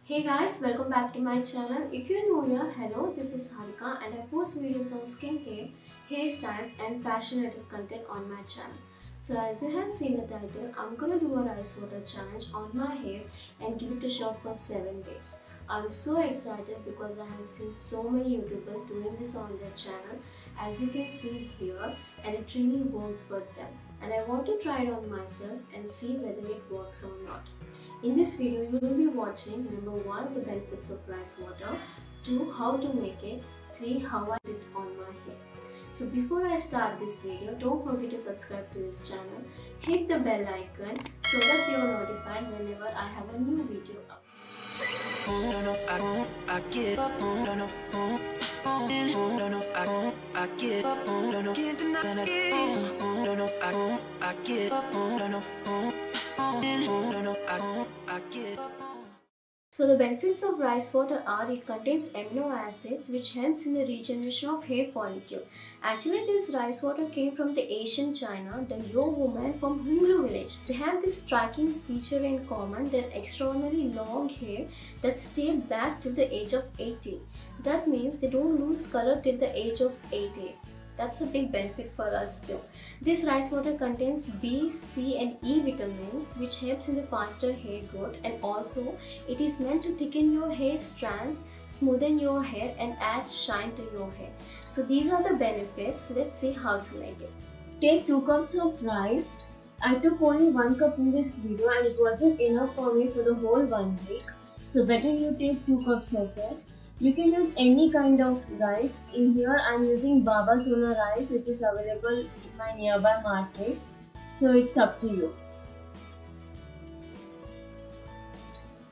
Hey guys, welcome back to my channel. If you're new here, hello, this is Harika and I post videos on skincare, hairstyles and fashion related content on my channel. So as you have seen the title, I'm gonna do a rice water challenge on my hair and give it a shot for 7 days. I'm so excited because I have seen so many YouTubers doing this on their channel, as you can see here, and it really worked for them. And I want to try it on myself and see whether it works or not. In this video, you will be watching number 1, the benefits of rice water, 2, how to make it, 3, how I did it on my hair. So before I start this video, don't forget to subscribe to this channel, hit the bell icon so that you are notified whenever I have a new video up. So the benefits of rice water are it contains amino acids which helps in the regeneration of hair follicle. Actually, this rice water came from the ancient China, the Yo woman from Hunglu village. They have this striking feature in common, their extraordinarily long hair that stayed black till the age of 80. That means they don't lose color till the age of 80. That's a big benefit for us too. This rice water contains B, C and E vitamins which helps in the faster hair growth, and also it is meant to thicken your hair strands, smoothen your hair and add shine to your hair. So these are the benefits. Let's see how to make it. Take 2 cups of rice. I took only 1 cup in this video and it wasn't enough for me for the whole 1 week. So better you take 2 cups of it. You can use any kind of rice. In here I am using Baba Sona rice which is available in my nearby market. So it's up to you.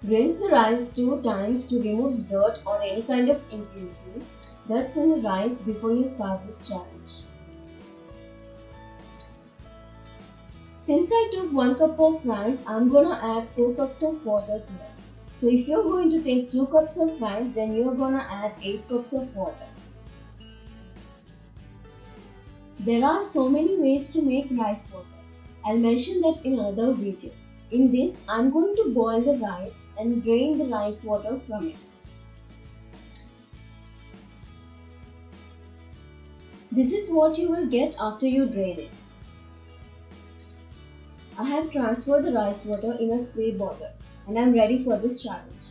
Rinse the rice 2 times to remove dirt or any kind of impurities that's in the rice before you start this challenge. Since I took 1 cup of rice, I am gonna add 4 cups of water to it. So if you're going to take 2 cups of rice, then you're gonna add 8 cups of water. There are so many ways to make rice water. I'll mention that in another video. In this, I'm going to boil the rice and drain the rice water from it. This is what you will get after you drain it. I have transferred the rice water in a spray bottle and I'm ready for this challenge.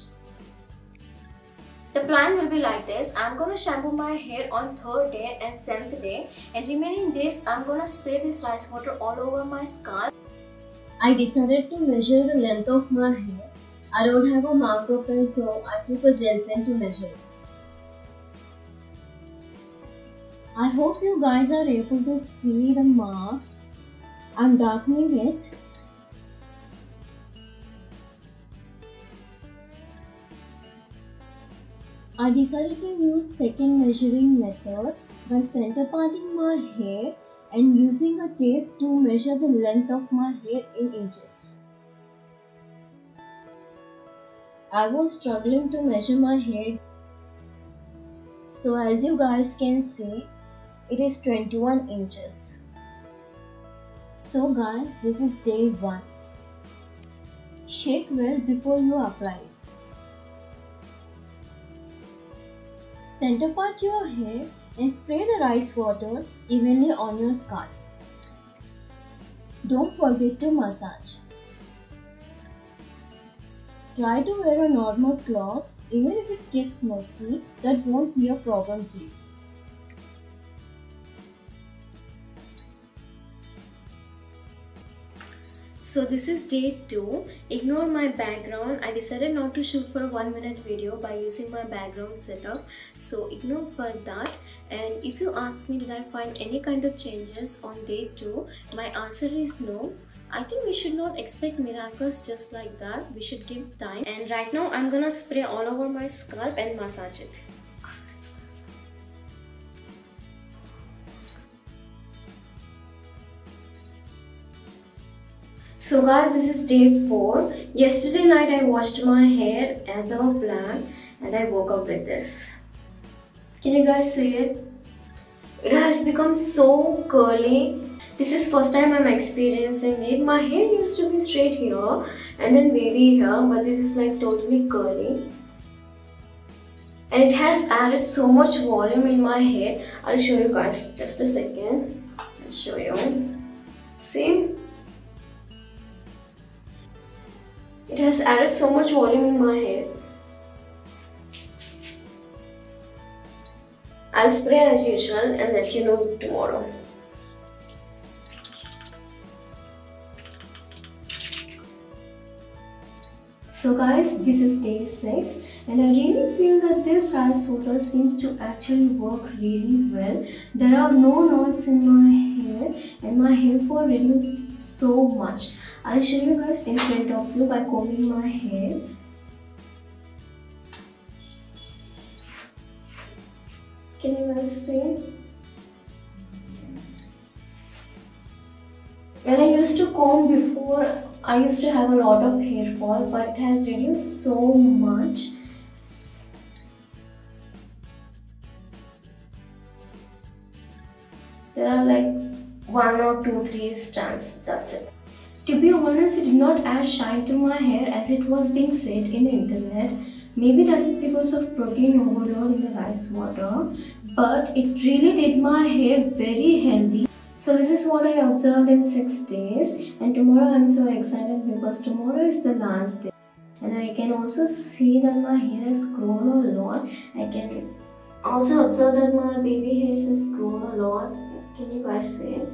The plan will be like this. I'm gonna shampoo my hair on 3rd day and 7th day, and remaining days I'm gonna spray this rice water all over my scalp. I decided to measure the length of my hair. I don't have a marker pen, so I took a gel pen to measure it. I hope you guys are able to see the mark. I'm darkening it. I decided to use second measuring method by center parting my hair and using a tape to measure the length of my hair in inches. I was struggling to measure my hair, so as you guys can see, it is 21 inches. So guys, this is day 1. Shake well before you apply it. Center part your hair and spray the rice water evenly on your scalp. Don't forget to massage. Try to wear a normal cloth. Even if it gets messy, that won't be a problem to you. So this is day 2. Ignore my background. I decided not to shoot for a 1-minute video by using my background setup. So ignore for that. And if you ask me did I find any kind of changes on day 2, my answer is no. I think we should not expect miracles just like that. We should give time. And right now I'm gonna spray all over my scalp and massage it. So guys, this is day 4. Yesterday night I washed my hair as our plan and I woke up with this. Can you guys see it? It has become so curly. This is first time I'm experiencing it. My hair used to be straight here and then wavy here, but this is like totally curly. And it has added so much volume in my hair. I'll show you guys just a second. I'll show you. See? It has added so much volume in my hair. I'll spray as usual and let you know tomorrow. So guys, this is day 6 and I really feel that this rice water seems to actually work really well. There are no knots in my hair and my hair fall reduced so much. I'll show you guys in front of you by combing my hair. Can you guys see? When I used to comb before, I used to have a lot of hair fall, but it has reduced so much. There are like 1 or 2, 3 strands, that's it. To be honest, it did not add shine to my hair as it was being said in the internet. Maybe that is because of protein overload in the rice water, but it really did my hair very healthy. So this is what I observed in 6 days, and tomorrow I'm so excited because tomorrow is the last day. And I can also see that my hair has grown a lot. I can also observe that my baby hair has grown a lot. Can you guys see it?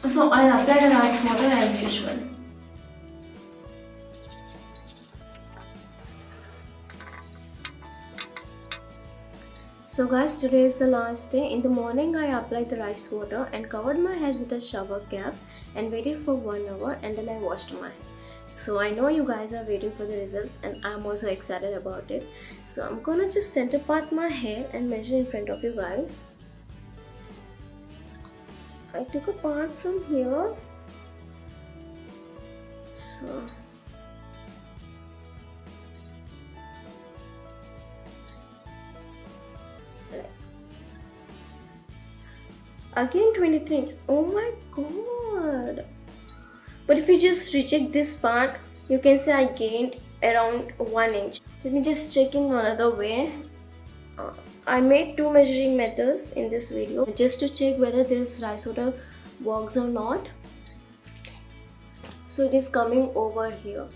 So I apply the rice water as usual. So guys, today is the last day. In the morning I applied the rice water and covered my head with a shower cap and waited for 1 hour and then I washed my hair. So I know you guys are waiting for the results and I'm also excited about it. So I'm gonna just center part my hair and measure in front of you guys. I took a part from here. So again 23 inches. Oh my god. But if you just recheck this part, you can say I gained around 1 inch. Let me just check in another way. I made 2 measuring methods in this video just to check whether this rice water works or not. So it is coming over here.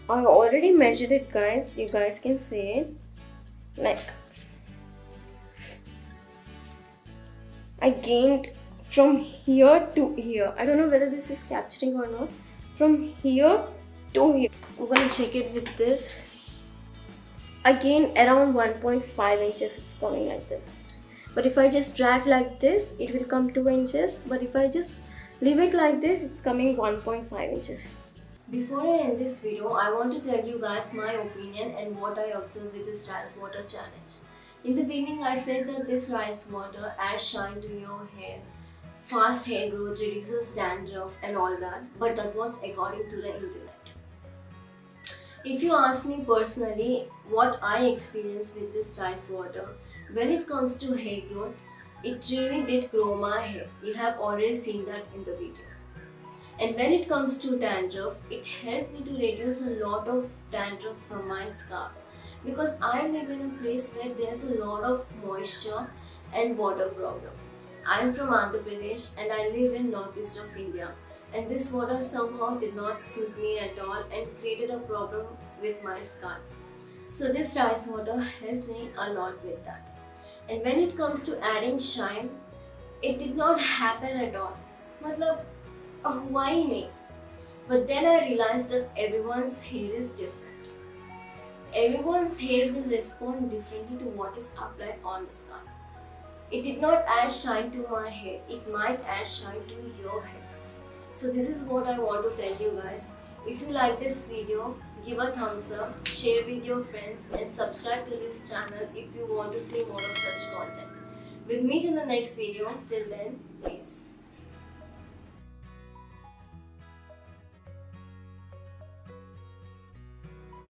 I already measured it guys, you guys can see it. Like I gained from here to here. I don't know whether this is capturing or not. From here to here. I'm gonna check it with this. I gained around 1.5 inches. It's coming like this. But if I just drag like this, it will come 2 inches. But if I just leave it like this, it's coming 1.5 inches. Before I end this video, I want to tell you guys my opinion and what I observed with this rice water challenge. In the beginning, I said that this rice water adds shine to your hair, fast hair growth, reduces dandruff and all that, but that was according to the internet. If you ask me personally what I experienced with this rice water, when it comes to hair growth, it really did grow my hair. You have already seen that in the video. And when it comes to dandruff, it helped me to reduce a lot of dandruff from my scalp. Because I live in a place where there's a lot of moisture and water problem. I'm from Andhra Pradesh and I live in northeast of India. And this water somehow did not suit me at all and created a problem with my scalp. So this rice water helped me a lot with that. And when it comes to adding shine, it did not happen at all. Matlab, why nahi? But then I realized that everyone's hair is different. Everyone's hair will respond differently to what is applied on the scalp. It did not add shine to my hair, it might add shine to your hair. So this is what I want to tell you guys. If you like this video, give a thumbs up, share with your friends and subscribe to this channel if you want to see more of such content. We'll meet in the next video. Till then, peace.